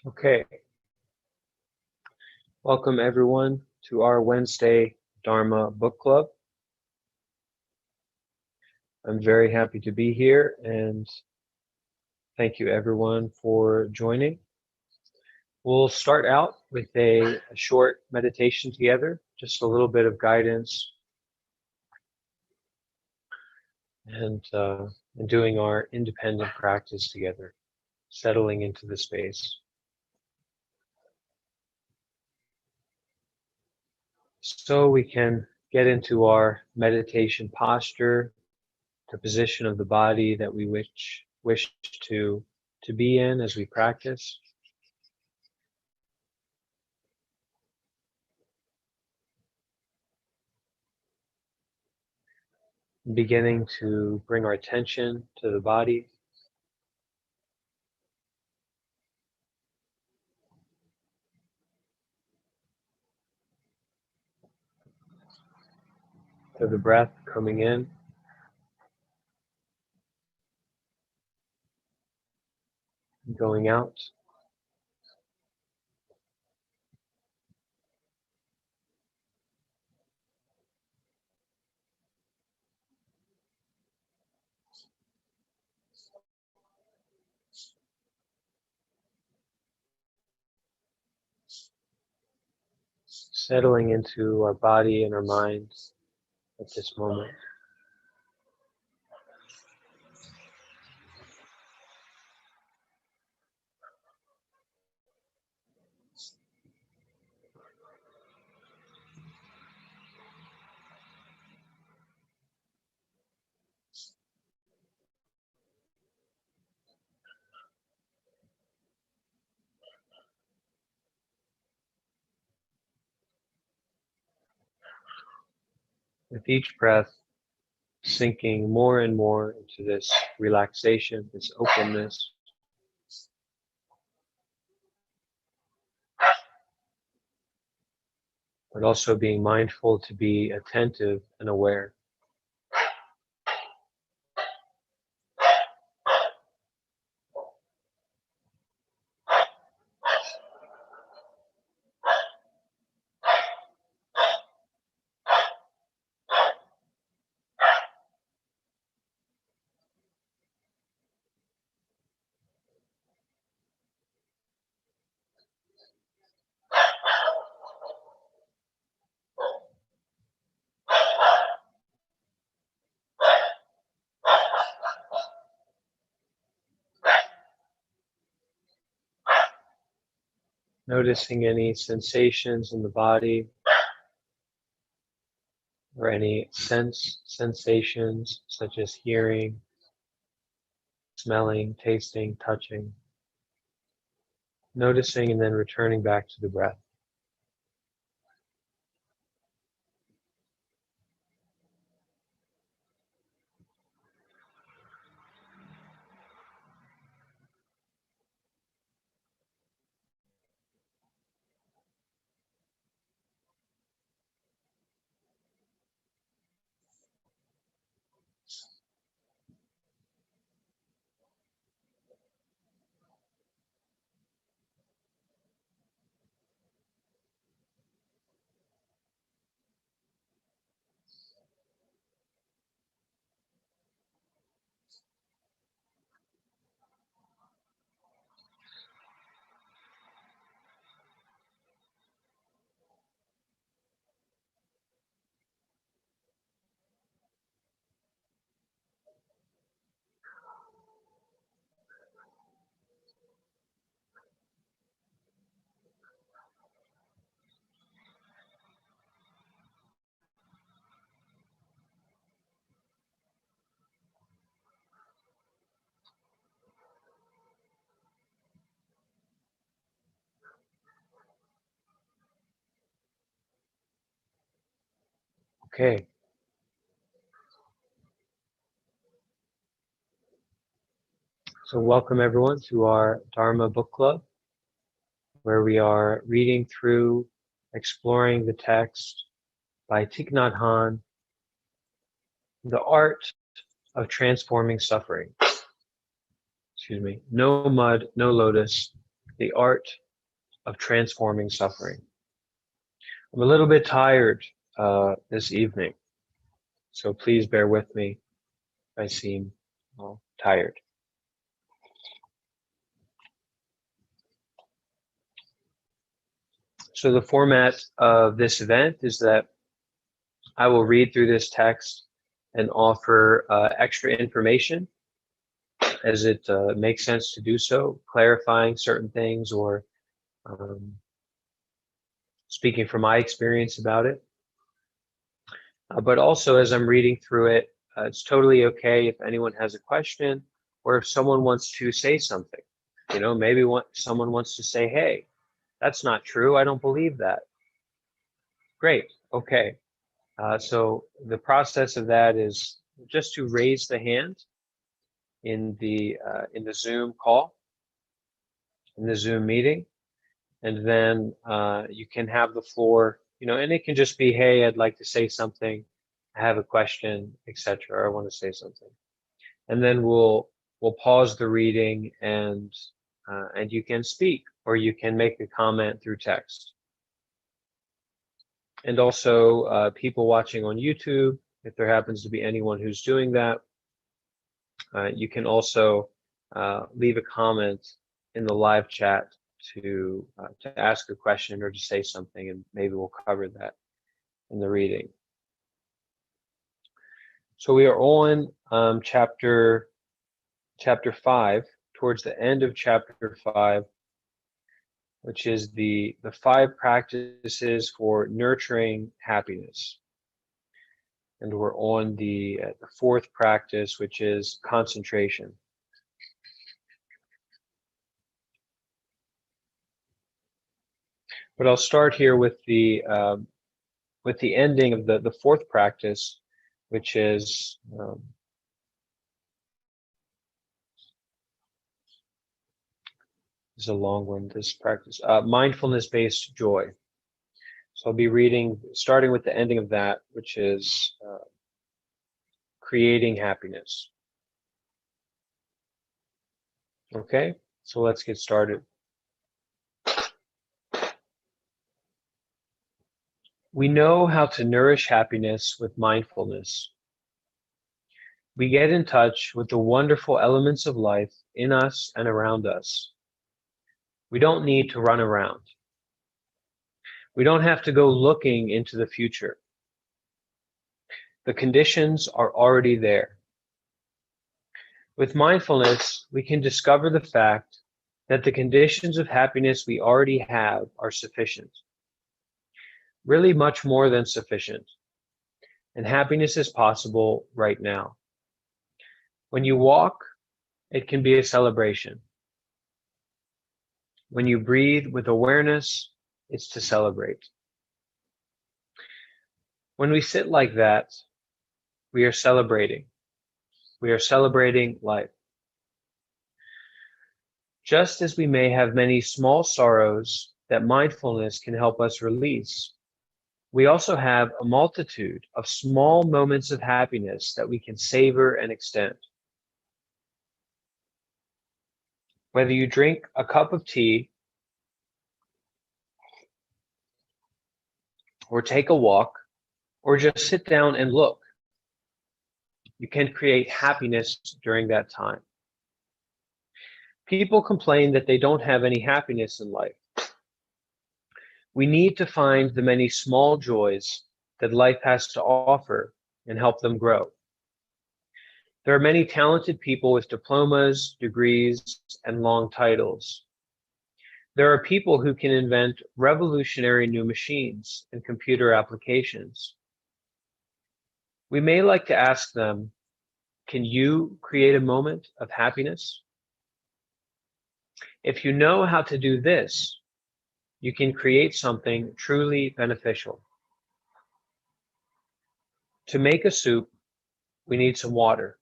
Okay, welcome everyone to our Wednesday Dharma book club. I'm very happy to be here and thank you everyone for joining. We'll start out with a short meditation together, just a little bit of guidance and doing our independent practice together, settling into the space. So we can get into our meditation posture, the position of the body that we wish to be in as we practice. Beginning to bring our attention to the body. To the breath coming in. And going out. Settling into our body and our minds at this moment. With each breath, sinking more and more into this relaxation, this openness. But also being mindful to be attentive and aware. Noticing any sensations in the body or any sensations such as hearing, smelling, tasting, touching. Noticing and then returning back to the breath. Okay. So welcome everyone to our Dharma book club, where we are reading through, exploring the text by Thich Nhat Hanh, The Art of Transforming Suffering. No Mud, No Lotus, the art of transforming suffering. I'm a little bit tired this evening, so please bear with me if I seem tired. So the format of this event is that I will read through this text and offer extra information as it makes sense to do so, clarifying certain things or speaking from my experience about it. But also as I'm reading through it, it's totally okay if anyone has a question or if someone wants to say something. You know, maybe someone wants to say, hey, that's not true. I don't believe that. Great. Okay. So the process of that is just to raise the hand in the Zoom call, in the Zoom meeting, and then you can have the floor. You know, and it can just be, hey, I'd like to say something. I have a question, etc. I want to say something, and then we'll pause the reading and you can speak or you can make a comment through text. And also people watching on YouTube, if there happens to be anyone who's doing that, you can also leave a comment in the live chat to ask a question or to say something, and maybe we'll cover that in the reading. So we are on chapter 5, towards the end of chapter 5, which is the 5 practices for nurturing happiness. And we're on the 4th practice, which is concentration. But I'll start here with the ending of the 4th practice, which is a long one, this practice, mindfulness-based joy. So I'll be reading, starting with the ending of that, which is creating happiness. Okay, so let's get started. We know how to nourish happiness with mindfulness. We get in touch with the wonderful elements of life in us and around us. We don't need to run around. We don't have to go looking into the future. The conditions are already there. With mindfulness, we can discover the fact that the conditions of happiness we already have are sufficient. Really much more than sufficient. And happiness is possible right now. When you walk, it can be a celebration. When you breathe with awareness, it's to celebrate. When we sit like that, we are celebrating. We are celebrating life. Just as we may have many small sorrows that mindfulness can help us release, we also have a multitude of small moments of happiness that we can savor and extend. Whether you drink a cup of tea or take a walk or just sit down and look, you can create happiness during that time. People complain that they don't have any happiness in life. We need to find the many small joys that life has to offer and help them grow. There are many talented people with diplomas, degrees, and long titles. There are people who can invent revolutionary new machines and computer applications. We may like to ask them, can you create a moment of happiness? If you know how to do this, you can create something truly beneficial. To make a soup, we need some water,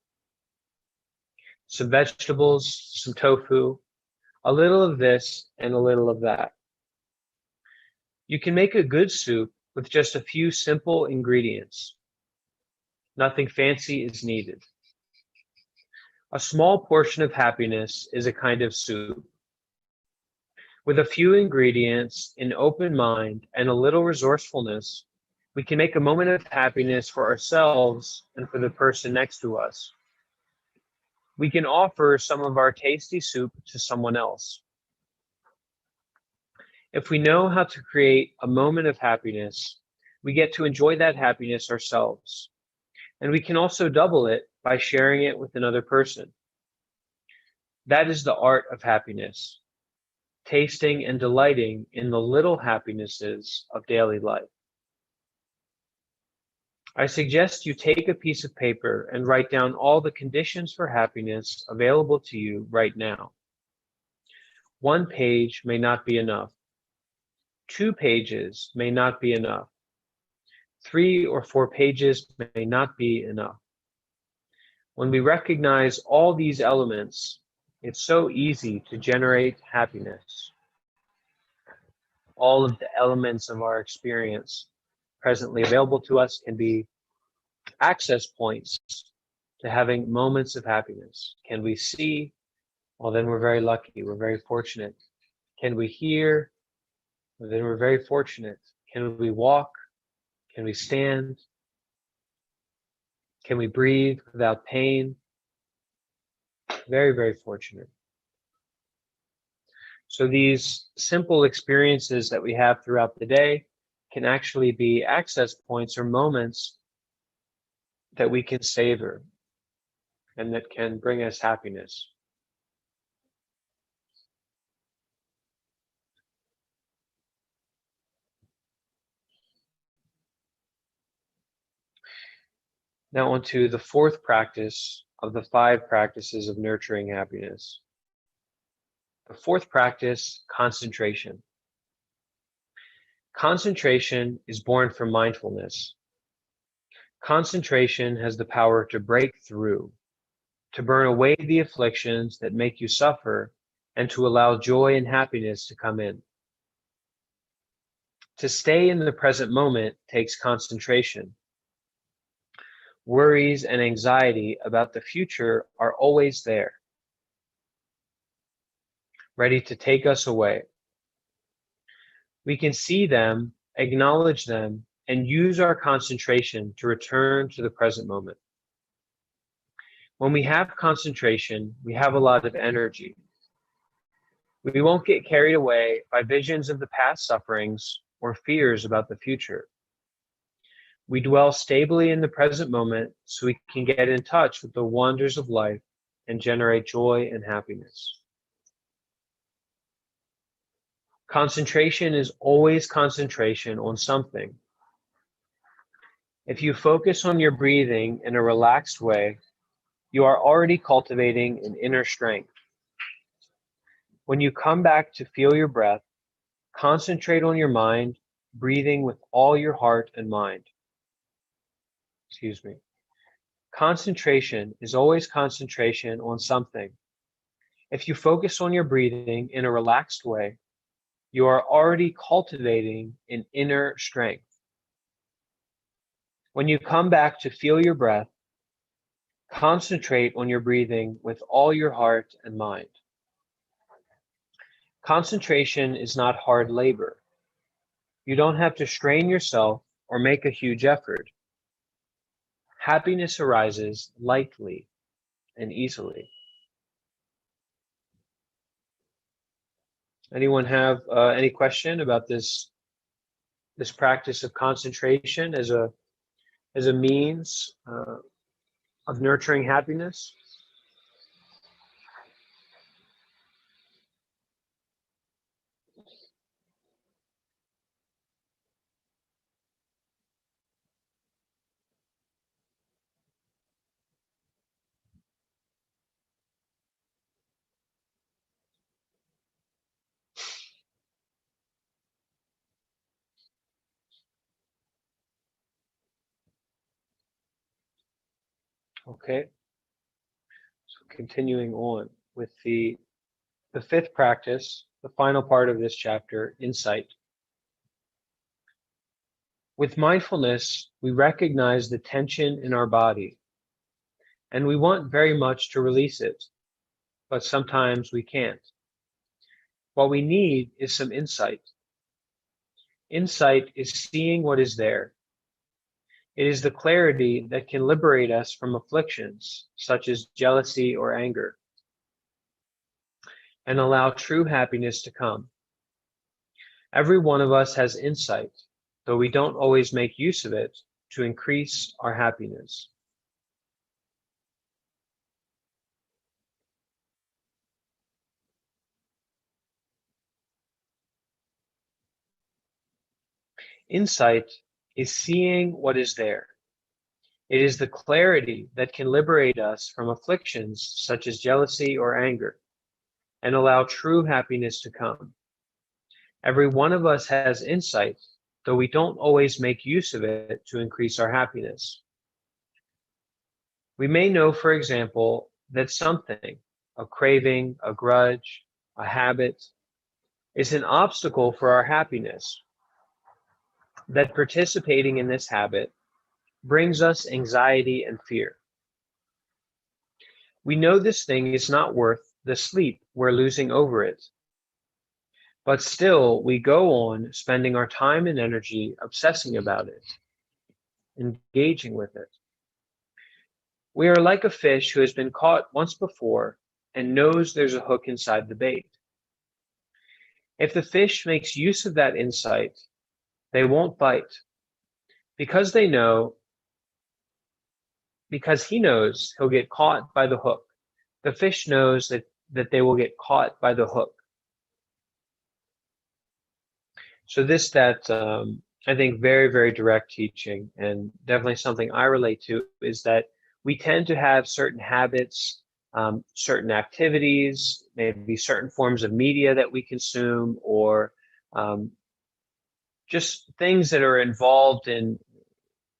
some vegetables, some tofu, a little of this and a little of that. You can make a good soup with just a few simple ingredients. Nothing fancy is needed. A small portion of happiness is a kind of soup. With a few ingredients, an open mind, and a little resourcefulness, we can make a moment of happiness for ourselves and for the person next to us. We can offer some of our tasty soup to someone else. If we know how to create a moment of happiness, we get to enjoy that happiness ourselves. And we can also double it by sharing it with another person. That is the art of happiness, tasting and delighting in the little happinesses of daily life. I suggest you take a piece of paper and write down all the conditions for happiness available to you right now. 1 page may not be enough. 2 pages may not be enough. 3 or 4 pages may not be enough. When we recognize all these elements, it's so easy to generate happiness. All of the elements of our experience presently available to us can be access points to having moments of happiness. Can we see? Well, then we're very lucky. We're very fortunate. Can we hear? Well, then we're very fortunate. Can we walk? Can we stand? Can we breathe without pain? Very, very fortunate. So these simple experiences that we have throughout the day can actually be access points or moments that we can savor and that can bring us happiness. Now on to the 4th practice of the 5 practices of nurturing happiness. The 4th practice, concentration. Concentration is born from mindfulness. Concentration has the power to break through, to burn away the afflictions that make you suffer, and to allow joy and happiness to come in. To stay in the present moment takes concentration. Worries and anxiety about the future are always there, ready to take us away. We can see them, acknowledge them, and use our concentration to return to the present moment. When we have concentration, we have a lot of energy. We won't get carried away by visions of the past sufferings or fears about the future. We dwell stably in the present moment so we can get in touch with the wonders of life and generate joy and happiness. Concentration is always concentration on something. If you focus on your breathing in a relaxed way, you are already cultivating an inner strength. When you come back to feel your breath, concentrate on your mind, breathing with all your heart and mind. Concentration is always concentration on something. If you focus on your breathing in a relaxed way, you are already cultivating an inner strength. When you come back to feel your breath, concentrate on your breathing with all your heart and mind. Concentration is not hard labor. You don't have to strain yourself or make a huge effort. Happiness arises lightly and easily. Anyone have any question about this practice of concentration as a means of nurturing happiness? Okay, so continuing on with the 5th practice, the final part of this chapter, insight. With mindfulness, we recognize the tension in our body, and we want very much to release it, but sometimes we can't. What we need is some insight. Insight is seeing what is there. It is the clarity that can liberate us from afflictions such as jealousy or anger and allow true happiness to come. Every one of us has insight, though we don't always make use of it to increase our happiness. Insight is seeing what is there. It is the clarity that can liberate us from afflictions such as jealousy or anger and allow true happiness to come. Every one of us has insight, though we don't always make use of it to increase our happiness. We may know, for example, that something, a craving, a grudge, a habit, is an obstacle for our happiness, that participating in this habit brings us anxiety and fear. We know this thing is not worth the sleep we're losing over it, but still we go on spending our time and energy obsessing about it, engaging with it. We are like a fish who has been caught once before and knows there's a hook inside the bait. If the fish makes use of that insight, they won't bite because they know, because he knows he'll get caught by the hook. The fish knows that they will get caught by the hook. So I think very, very direct teaching, and definitely something I relate to, is that we tend to have certain habits, certain activities, maybe certain forms of media that we consume, or just things that are involved in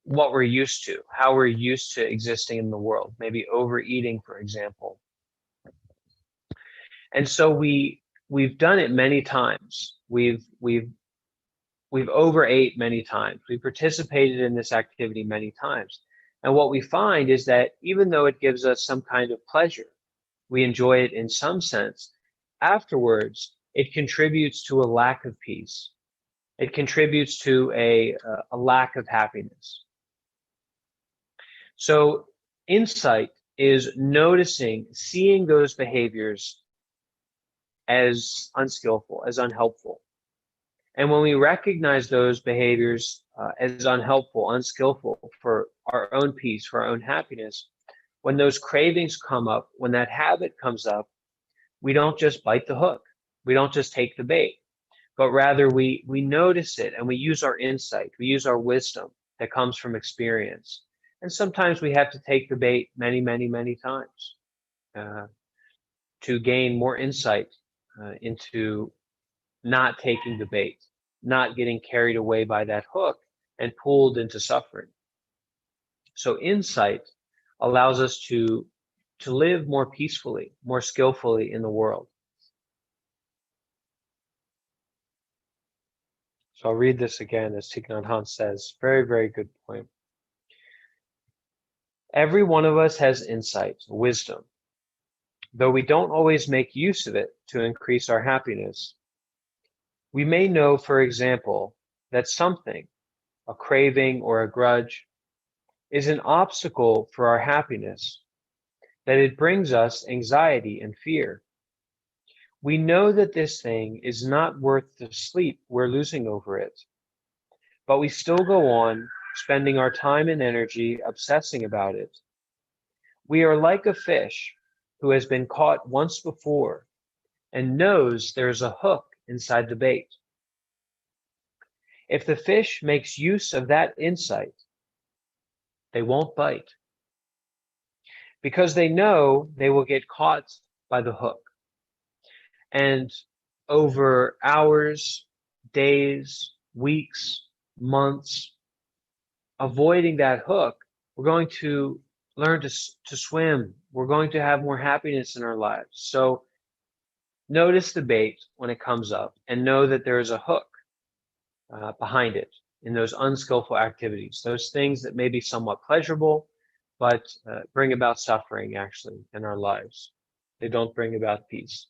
what we're used to, how we're used to existing in the world, maybe overeating, for example. And so we've done it many times. We've overate many times. We participated in this activity many times. And what we find is that even though it gives us some kind of pleasure, we enjoy it in some sense, afterwards, it contributes to a lack of peace. It contributes to a lack of happiness. So insight is noticing, seeing those behaviors as unskillful, as unhelpful. And when we recognize those behaviors as unhelpful, unskillful for our own peace, for our own happiness, when those cravings come up, when that habit comes up, we don't just bite the hook. We don't just take the bait, but rather we notice it and we use our insight. We use our wisdom that comes from experience. And sometimes we have to take the bait many, many, many times to gain more insight into not taking the bait, not getting carried away by that hook and pulled into suffering. So insight allows us to live more peacefully, more skillfully in the world. So I'll read this again, as Thich Nhat Hanh says. Very, very good point. Every one of us has insight, wisdom, though we don't always make use of it to increase our happiness. We may know, for example, that something, a craving or a grudge, is an obstacle for our happiness, that it brings us anxiety and fear. We know that this thing is not worth the sleep we're losing over it, but we still go on spending our time and energy obsessing about it. We are like a fish who has been caught once before and knows there's a hook inside the bait. If the fish makes use of that insight, they won't bite because they know they will get caught by the hook. And over hours, days, weeks, months, avoiding that hook, we're going to learn to swim. We're going to have more happiness in our lives. So notice the bait when it comes up and know that there is a hook behind it in those unskillful activities, those things that may be somewhat pleasurable, but bring about suffering actually in our lives. They don't bring about peace.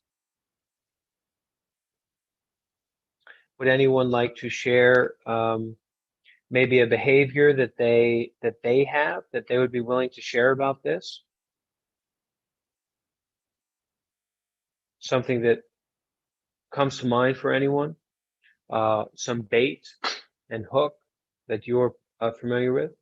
Would anyone like to share maybe a behavior that they have that they would be willing to share about this? Something that comes to mind for anyone? Some bait and hook that you're familiar with?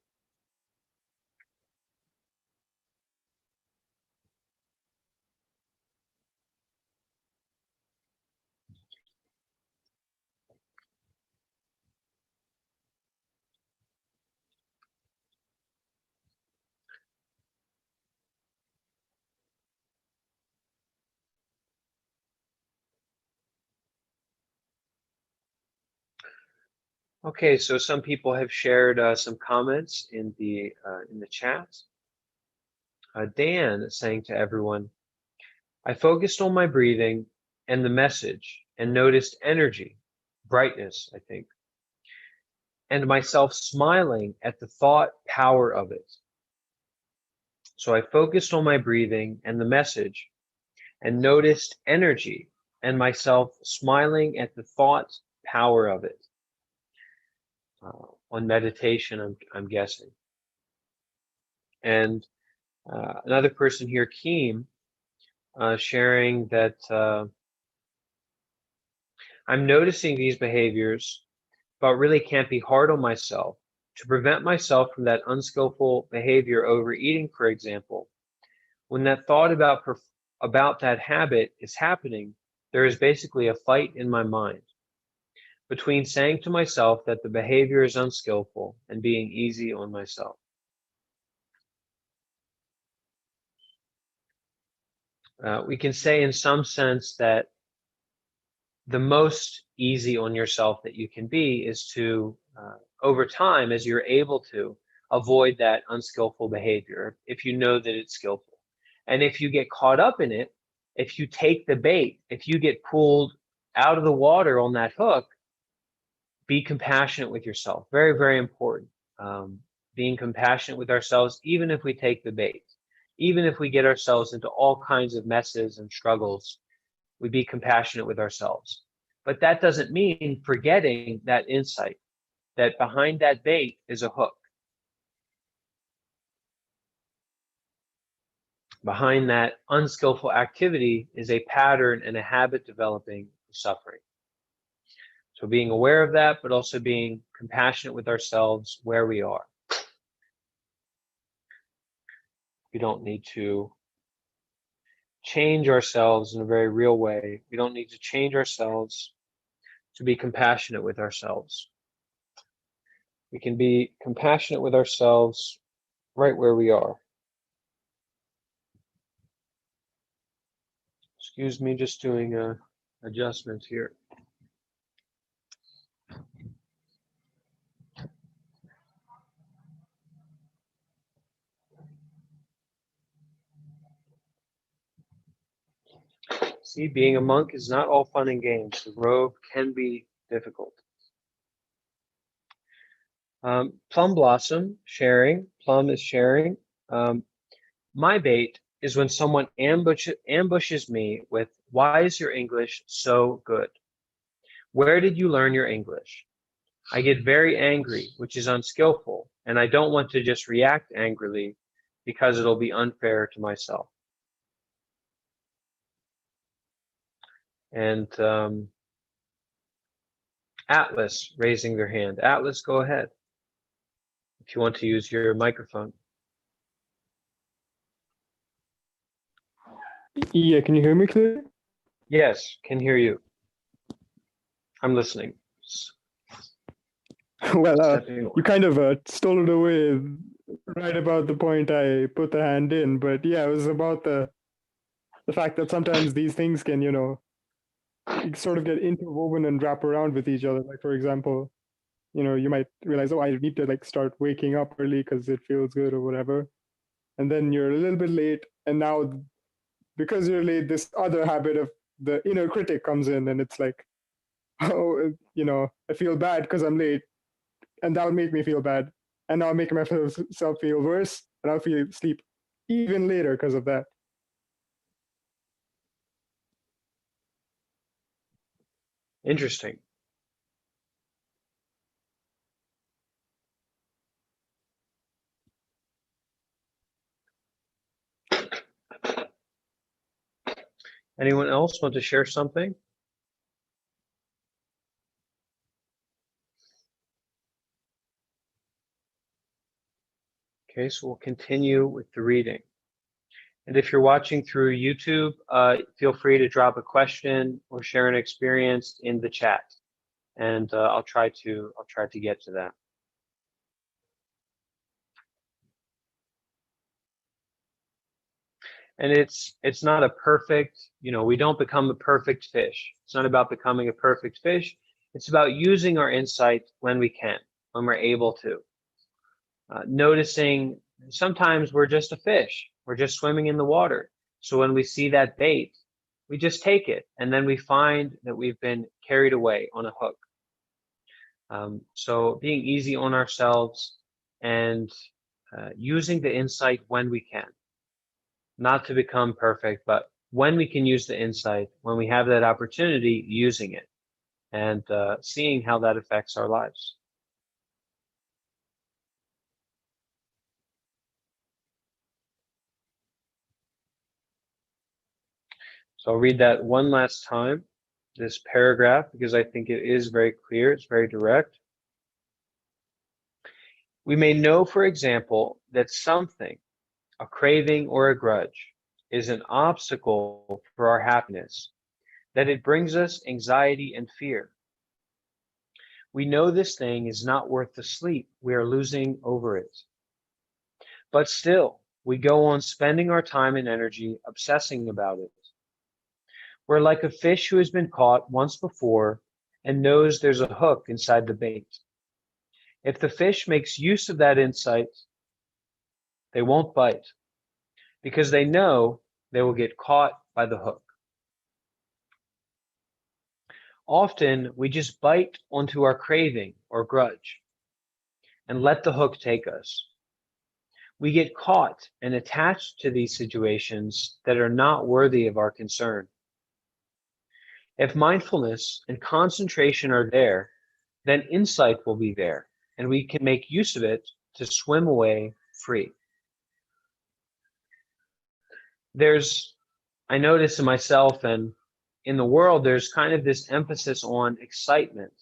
Okay, so some people have shared some comments in the chat. Dan is saying to everyone, I focused on my breathing and the message and noticed energy, brightness, I think, and myself smiling at the thought power of it. So I focused on my breathing and the message and noticed energy and myself smiling at the thought power of it. On meditation, I'm guessing. And another person here, Keem, sharing that I'm noticing these behaviors, but really can't be hard on myself. To prevent myself from that unskillful behavior, overeating, for example, when that thought about that habit is happening, there is basically a fight in my mind between saying to myself that the behavior is unskillful and being easy on myself. We can say in some sense that the most easy on yourself that you can be is to, over time, as you're able to, avoid that unskillful behavior if you know that it's skillful. And if you get caught up in it, if you take the bait, if you get pulled out of the water on that hook, be compassionate with yourself. Very, very important. Being compassionate with ourselves, even if we take the bait, even if we get ourselves into all kinds of messes and struggles, we be compassionate with ourselves. But that doesn't mean forgetting that insight, that behind that bait is a hook. Behind that unskillful activity is a pattern and a habit developing of suffering. So being aware of that, but also being compassionate with ourselves where we are. We don't need to change ourselves in a very real way. We don't need to change ourselves to be compassionate with ourselves. We can be compassionate with ourselves right where we are. Excuse me, just doing adjustments here. See, being a monk is not all fun and games. The robe can be difficult. Plum Blossom sharing. Plum is sharing. My bait is when someone ambushes me with, why is your English so good? Where did you learn your English? I get very angry, which is unskillful, and I don't want to just react angrily because it'll be unfair to myself. And Atlas raising their hand. Atlas, go ahead if you want to use your microphone. Yeah, can you hear me clearly? Yes, can hear you. I'm listening. Well, you kind of stole it away right about the point I put the hand in, but yeah, it was about the fact that sometimes these things can, sort of get interwoven and wrap around with each other. Like, for example, you might realize, oh, I need to like start waking up early because it feels good or whatever. And then you're a little bit late. And now because you're late, this other habit of the inner critic comes in and it's like, oh, I feel bad because I'm late. And that'll make me feel bad. And I'll make myself feel worse. And I'll sleep even later because of that. Interesting. Anyone else want to share something? Okay, so we'll continue with the reading. And if you're watching through YouTube, feel free to drop a question or share an experience in the chat, and I'll try to get to that. And it's not a perfect, we don't become a perfect fish. It's not about becoming a perfect fish. It's about using our insight when we can, when we're able to. Noticing sometimes we're just a fish. We're just swimming in the water. So when we see that bait, we just take it, and then we find that we've been carried away on a hook. So being easy on ourselves and using the insight when we can. Not to become perfect, but when we can use the insight, when we have that opportunity, using it and seeing how that affects our lives. So I'll read that one last time, this paragraph, because I think it is very clear, it's very direct. We may know, for example, that something, a craving or a grudge, is an obstacle for our happiness, that it brings us anxiety and fear. We know this thing is not worth the sleep we are losing over it. But still, we go on spending our time and energy obsessing about it. We're like a fish who has been caught once before and knows there's a hook inside the bait. If the fish makes use of that insight, they won't bite because they know they will get caught by the hook. Often, we just bite onto our craving or grudge and let the hook take us. We get caught and attached to these situations that are not worthy of our concern. If mindfulness and concentration are there, then insight will be there, and we can make use of it to swim away free. I notice in myself and in the world, there's kind of this emphasis on excitement.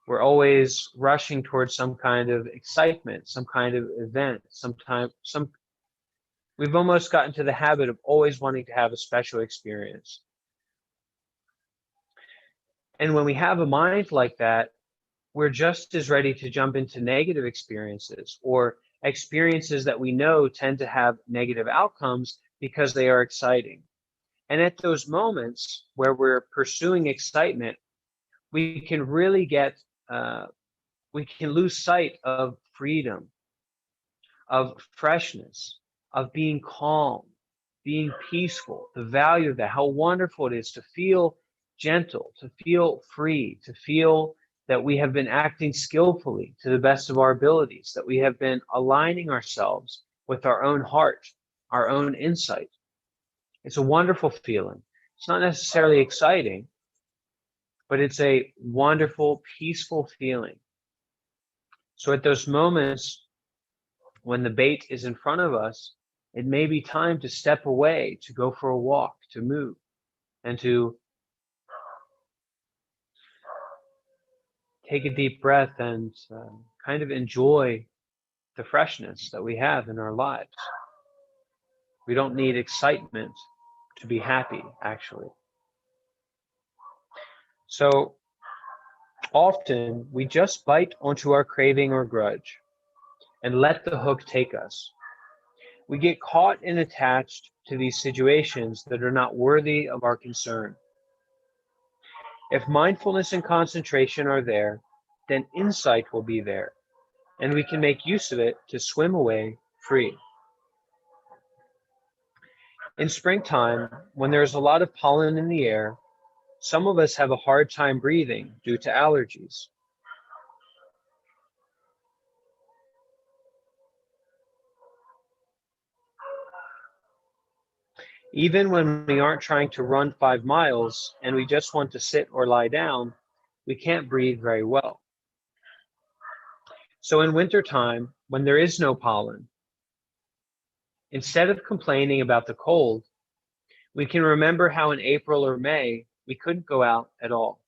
We're always rushing towards some kind of excitement, some kind of event, we've almost gotten to the habit of always wanting to have a special experience. And when we have a mind like that, we're just as ready to jump into negative experiences or experiences that we know tend to have negative outcomes because they are exciting. And at those moments where we're pursuing excitement, we can really we can lose sight of freedom, of freshness, of being calm, being peaceful, the value of that, how wonderful it is to feel gentle, to feel free, to feel that we have been acting skillfully to the best of our abilities, that we have been aligning ourselves with our own heart, our own insight. It's a wonderful feeling. It's not necessarily exciting, but it's a wonderful, peaceful feeling. So at those moments when the bait is in front of us, it may be time to step away, to go for a walk, to move, and to take a deep breath and kind of enjoy the freshness that we have in our lives. We don't need excitement to be happy, actually. So often we just bite onto our craving or grudge and let the hook take us. We get caught and attached to these situations that are not worthy of our concern. If mindfulness and concentration are there, then insight will be there, and we can make use of it to swim away free. In springtime, when there's a lot of pollen in the air, some of us have a hard time breathing due to allergies. Even when we aren't trying to run 5 miles and we just want to sit or lie down, we can't breathe very well. So in wintertime, when there is no pollen, instead of complaining about the cold, We can remember how in April or May, we couldn't go out at all.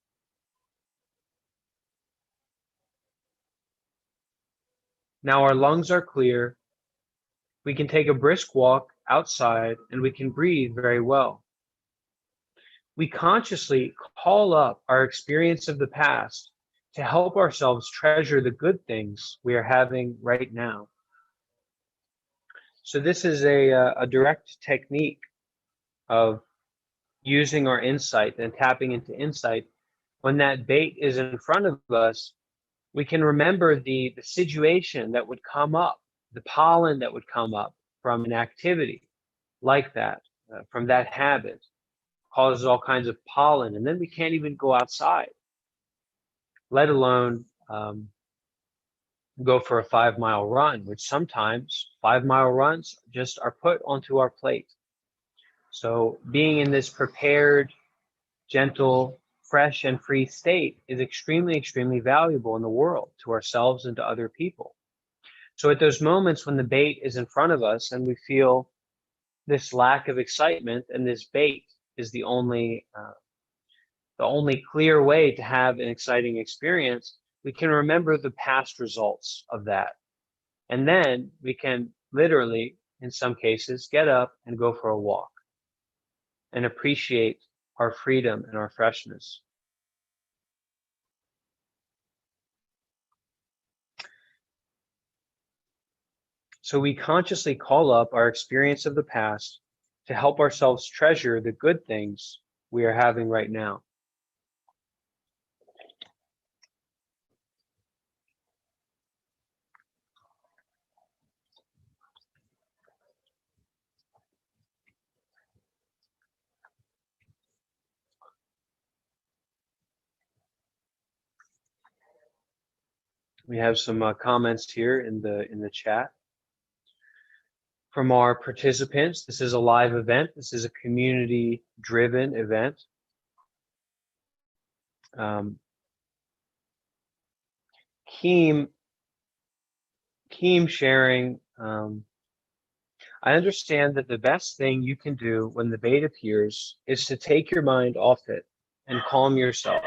Now our lungs are clear. We can take a brisk walk outside and we can breathe very well. We consciously call up our experience of the past to help ourselves treasure the good things we are having right now. So this is a direct technique of using our insight and tapping into insight. When that bait is in front of us, we can remember the situation that would come up, the pollen that would come up from an activity like that, from that habit, causes all kinds of pollen, and then we can't even go outside, let alone go for a 5-mile run, which sometimes 5-mile runs just are put onto our plate. So being in this prepared, gentle, fresh, and free state is extremely, extremely valuable in the world to ourselves and to other people. So at those moments when the bait is in front of us and we feel this lack of excitement, and this bait is the only clear way to have an exciting experience, we can remember the past results of that. And then we can literally, in some cases, get up and go for a walk and appreciate our freedom and our freshness. So we consciously call up our experience of the past to help ourselves treasure the good things we are having right now. We have some comments here in the chat from our participants. This is a live event. This is a community-driven event. Keem sharing, I understand that the best thing you can do when the bait appears is to take your mind off it and calm yourself.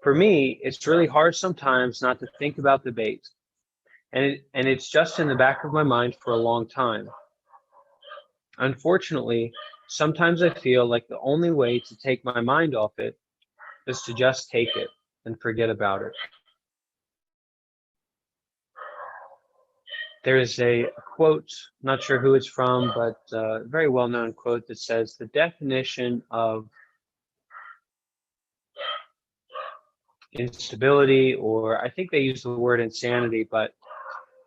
For me, it's really hard sometimes not to think about the bait, and it's just in the back of my mind for a long time. Unfortunately, sometimes I feel like the only way to take my mind off it is to just take it and forget about it. There is a quote, not sure who it's from, but a very well-known quote that says, the definition of instability, or I think they use the word insanity, but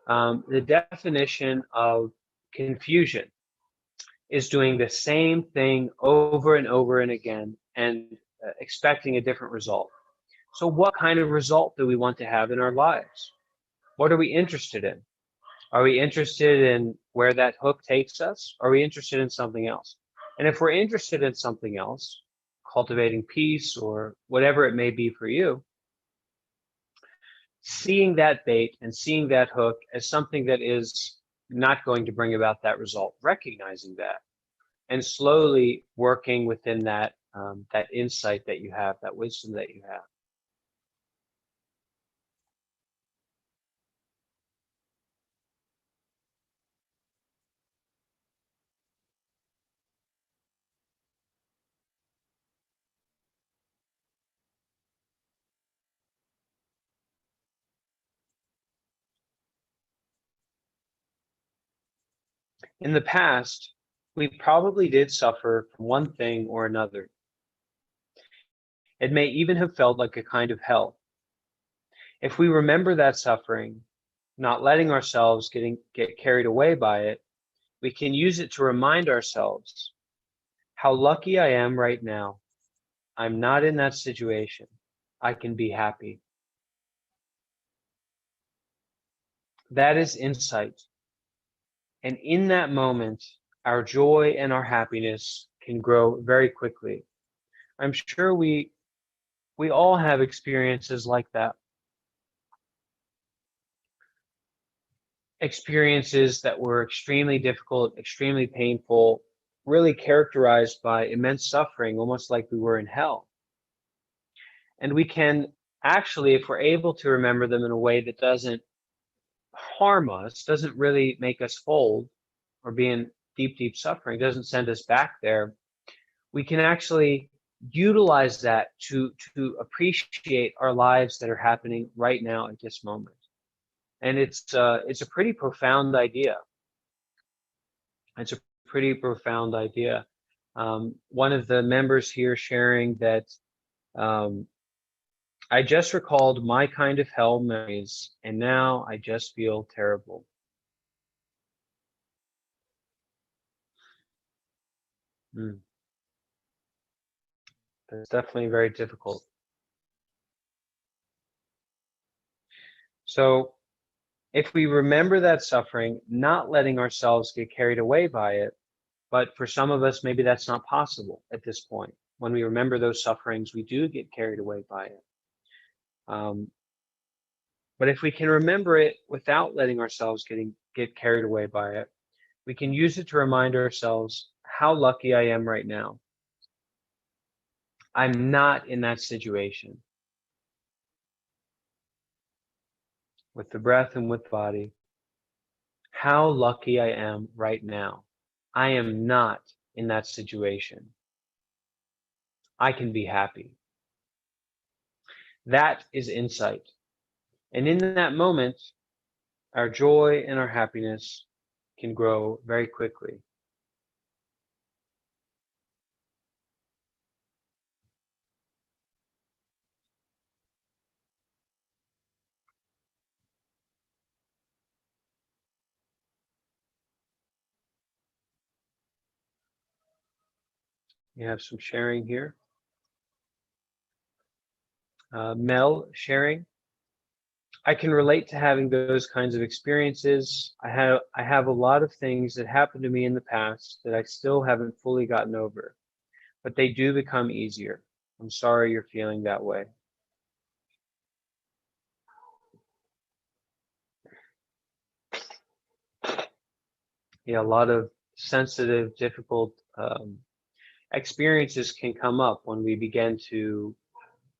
the definition of confusion is doing the same thing over and over and again and expecting a different result. So what kind of result do we want to have in our lives? What are we interested in? Are we interested in where that hook takes us? Are we interested in something else? And if we're interested in something else, cultivating peace or whatever it may be for you, seeing that bait and seeing that hook as something that is not going to bring about that result, recognizing that, and slowly working within that that insight that you have, that wisdom that you have. In the past, we probably did suffer from one thing or another. It may even have felt like a kind of hell. If we remember that suffering, not letting ourselves get carried away by it, we can use it to remind ourselves how lucky I am right now. I'm not in that situation. I can be happy. That is insight. And in that moment, our joy and our happiness can grow very quickly. I'm sure we all have experiences like that. Experiences that were extremely difficult, extremely painful, really characterized by immense suffering, almost like we were in hell. And we can actually, if we're able to remember them in a way that doesn't harm us, doesn't really make us fold or be in deep, deep suffering, doesn't send us back there, we can actually utilize that to appreciate our lives that are happening right now at this moment. And it's a pretty profound idea. It's a pretty profound idea. One of the members here sharing that I just recalled my kind of hell memories, and now I just feel terrible. That's definitely very difficult. So if we remember that suffering, not letting ourselves get carried away by it, but for some of us, maybe that's not possible at this point. When we remember those sufferings, we do get carried away by it. But if we can remember it without letting ourselves get carried away by it, we can use it to remind ourselves how lucky I am right now. I'm not in that situation. With the breath and with the body, how lucky I am right now. I am not in that situation. I can be happy. That is insight. And in that moment, our joy and our happiness can grow very quickly. We have some sharing here. Mel sharing. I can relate to having those kinds of experiences. I have a lot of things that happened to me in the past that I still haven't fully gotten over, but they do become easier. I'm sorry you're feeling that way. Yeah, a lot of sensitive, difficult experiences can come up when we begin to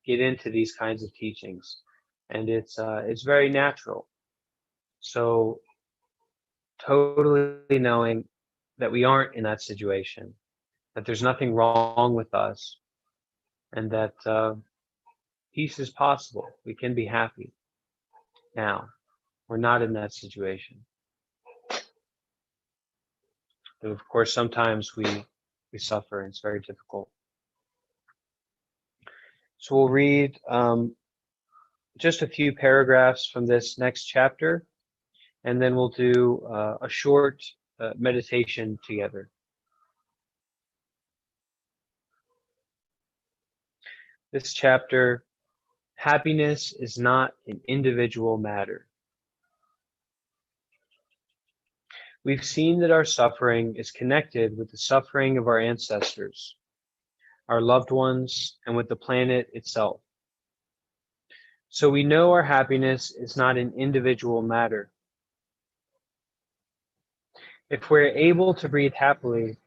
get into these kinds of teachings, and it's very natural. So totally knowing that we aren't in that situation, that there's nothing wrong with us, and that peace is possible. We can be happy now. We're not in that situation. But of course, sometimes we suffer, and it's very difficult. So we'll read just a few paragraphs from this next chapter, and then we'll do a short meditation together. This chapter, happiness is not an individual matter. We've seen that our suffering is connected with the suffering of our ancestors, our loved ones, and with the planet itself. So we know our happiness is not an individual matter. If we're able to breathe happily,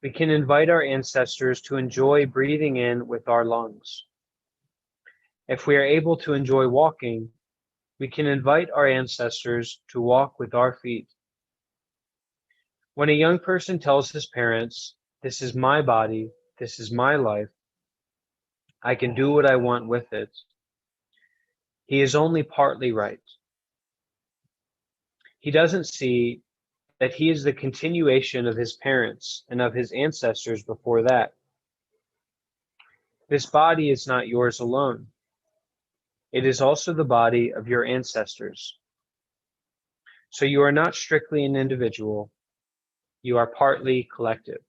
we can invite our ancestors to enjoy breathing in with our lungs. If we are able to enjoy walking, we can invite our ancestors to walk with our feet. When a young person tells his parents, "This is my body, this is my life, I can do what I want with it," he is only partly right. He doesn't see that he is the continuation of his parents and of his ancestors before that. This body is not yours alone. It is also the body of your ancestors. So you are not strictly an individual. You are partly collective.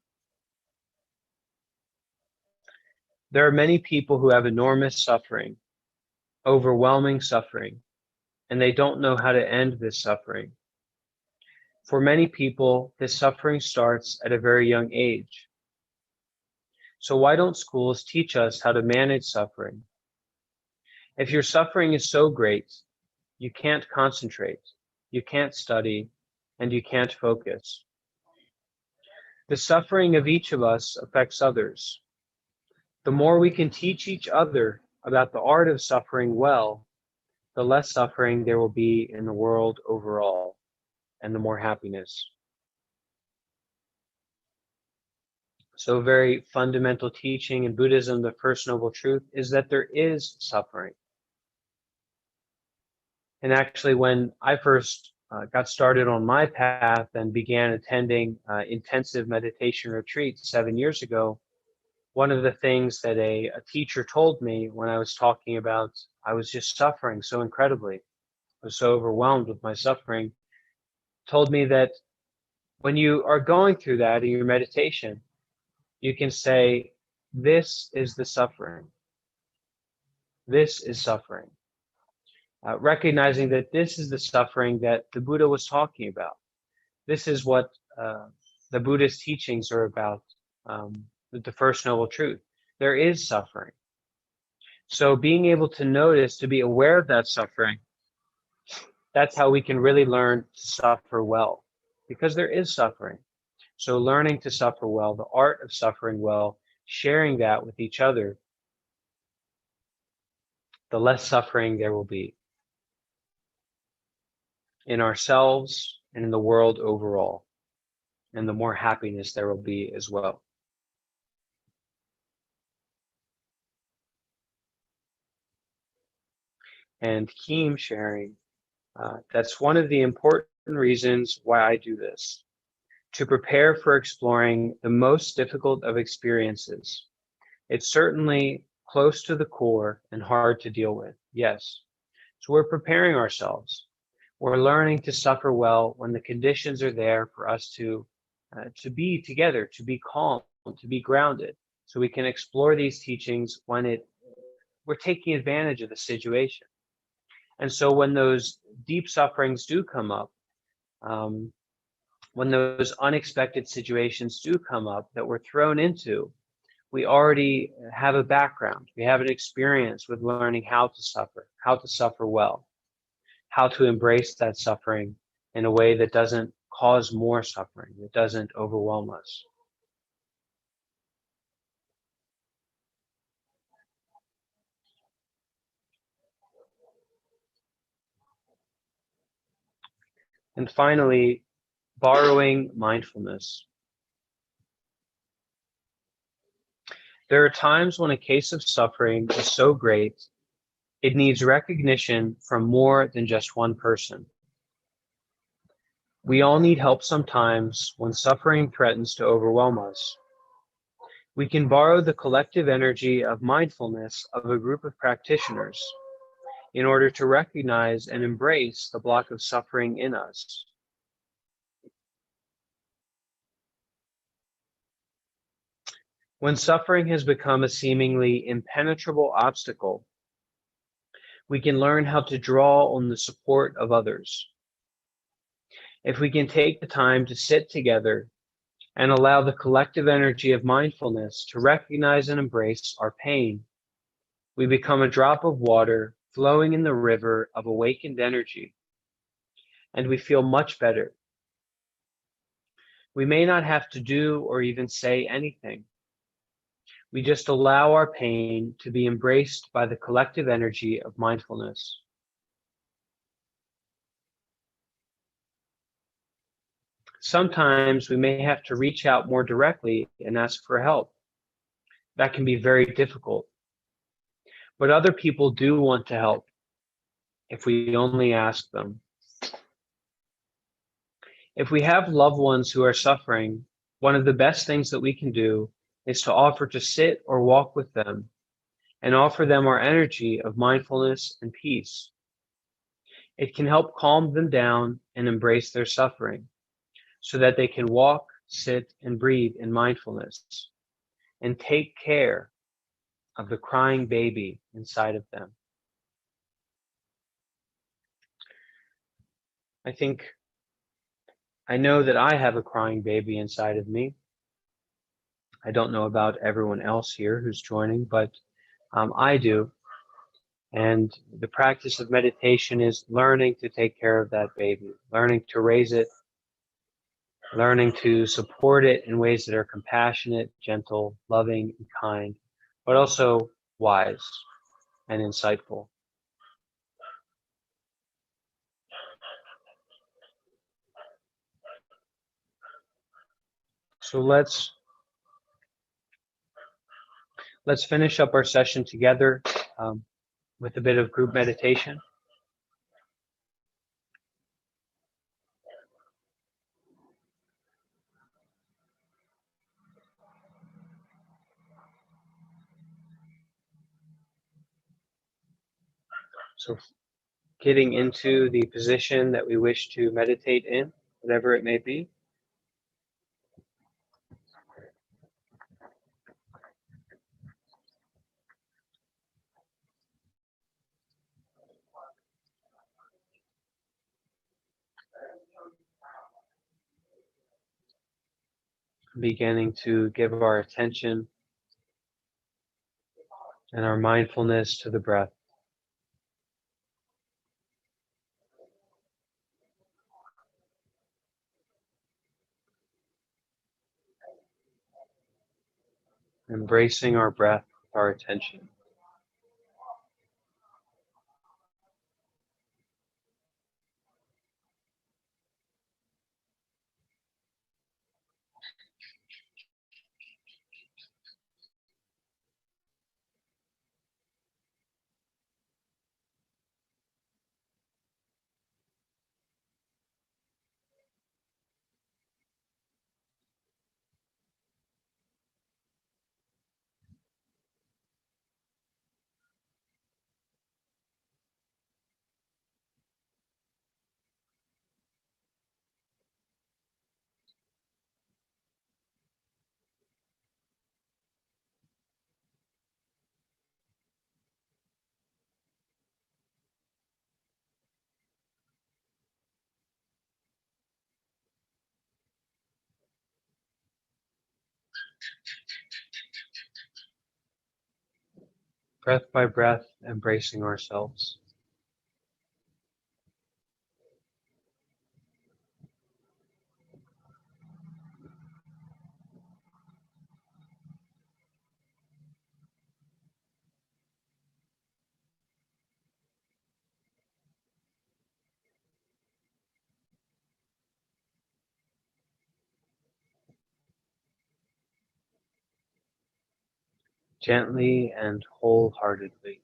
There are many people who have enormous suffering, overwhelming suffering, and they don't know how to end this suffering. For many people, this suffering starts at a very young age. So why don't schools teach us how to manage suffering? If your suffering is so great, you can't concentrate, you can't study, and you can't focus. The suffering of each of us affects others. The more we can teach each other about the art of suffering well, the less suffering there will be in the world overall, and the more happiness. So, a very fundamental teaching in Buddhism, the first noble truth, is that there is suffering. And actually, when I first got started on my path and began attending intensive meditation retreats 7 years ago, one of the things that a teacher told me when I was talking about I was just suffering so incredibly, I was so overwhelmed with my suffering, told me that when you are going through that in your meditation, you can say, this is the suffering. This is suffering. Recognizing that this is the suffering that the Buddha was talking about. This is what the Buddhist teachings are about, the first noble truth. There is suffering. So being able to notice, to be aware of that suffering, that's how we can really learn to suffer well, because there is suffering. So learning to suffer well, the art of suffering well, sharing that with each other, the less suffering there will be in ourselves and in the world overall, and the more happiness there will be as well. And Keem sharing, that's one of the important reasons why I do this, to prepare for exploring the most difficult of experiences. It's certainly close to the core and hard to deal with, yes. So we're preparing ourselves. We're learning to suffer well when the conditions are there for us to be together, to be calm, to be grounded, so we can explore these teachings when we're taking advantage of the situation. And so when those deep sufferings do come up, when those unexpected situations do come up that we're thrown into, we already have a background. We have an experience with learning how to suffer well, how to embrace that suffering in a way that doesn't cause more suffering, that doesn't overwhelm us. And finally, borrowing mindfulness. There are times when a case of suffering is so great, it needs recognition from more than just one person. We all need help sometimes when suffering threatens to overwhelm us. We can borrow the collective energy of mindfulness of a group of practitioners in order to recognize and embrace the block of suffering in us. When suffering has become a seemingly impenetrable obstacle, we can learn how to draw on the support of others. If we can take the time to sit together and allow the collective energy of mindfulness to recognize and embrace our pain, we become a drop of water flowing in the river of awakened energy, and we feel much better. We may not have to do or even say anything. We just allow our pain to be embraced by the collective energy of mindfulness. Sometimes we may have to reach out more directly and ask for help. That can be very difficult. But other people do want to help if we only ask them. If we have loved ones who are suffering, one of the best things that we can do is to offer to sit or walk with them and offer them our energy of mindfulness and peace. It can help calm them down and embrace their suffering so that they can walk, sit, and breathe in mindfulness and take care of the crying baby inside of them. I know that I have a crying baby inside of me. I don't know about everyone else here who's joining, but I do. And the practice of meditation is learning to take care of that baby, learning to raise it learning to support it in ways that are compassionate, gentle, loving, and kind, but also wise and insightful. So let's finish up our session together with a bit of group meditation. So getting into the position that we wish to meditate in, whatever it may be. Beginning to give our attention and our mindfulness to the breath. Embracing our breath with our attention. Breath by breath, embracing ourselves. Gently and wholeheartedly.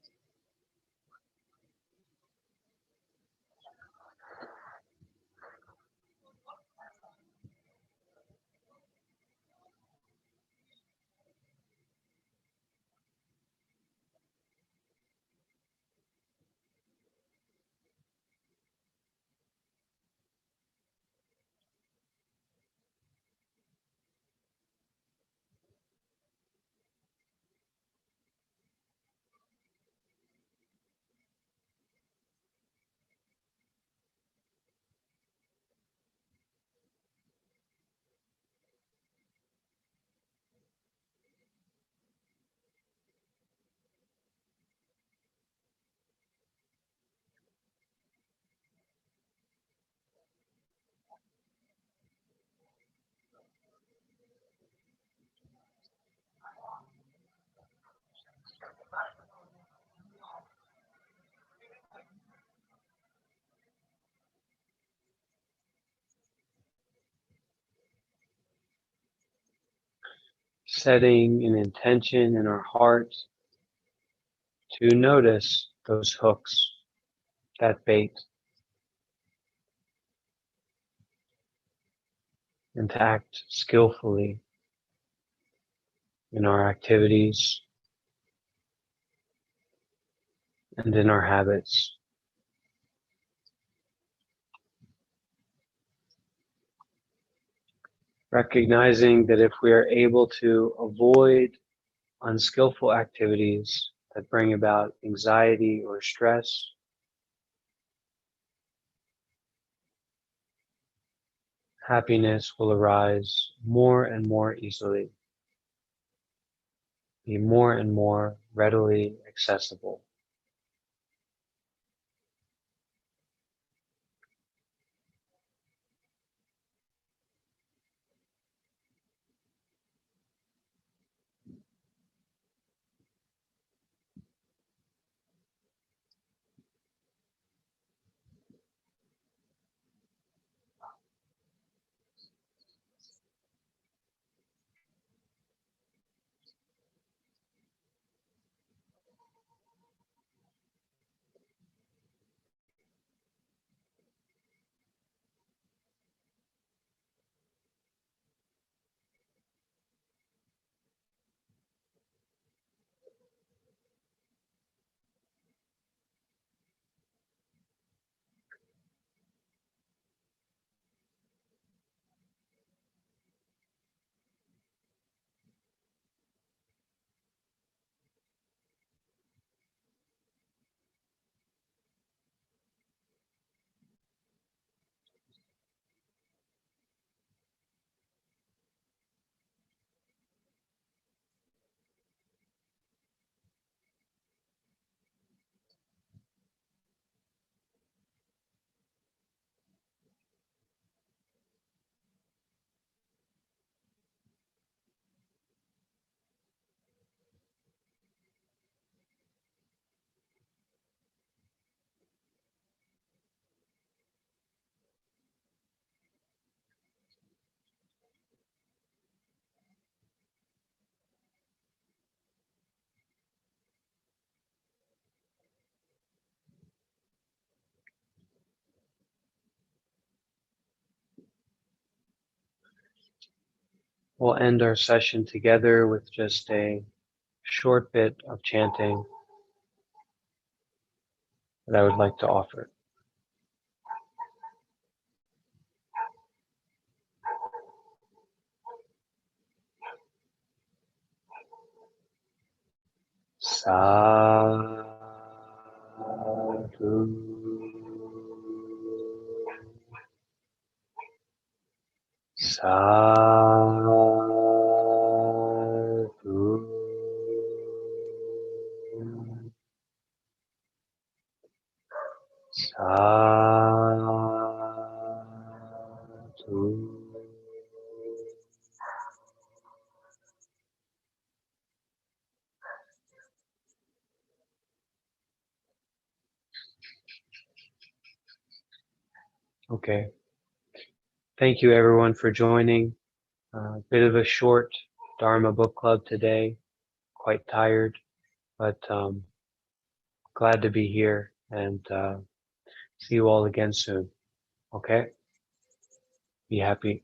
Setting an intention in our heart to notice those hooks, that bait, and to act skillfully in our activities and in our habits. Recognizing that if we are able to avoid unskillful activities that bring about anxiety or stress, happiness will arise more and more easily, be more and more readily accessible. we'll end our session together with just a short bit of chanting that I would like to offer. Sadhu. Sadhu. Sadhu. Okay. Thank you everyone for joining. A bit of a short Dharma book club today. Quite tired, but glad to be here and see you all again soon. Okay? Be happy.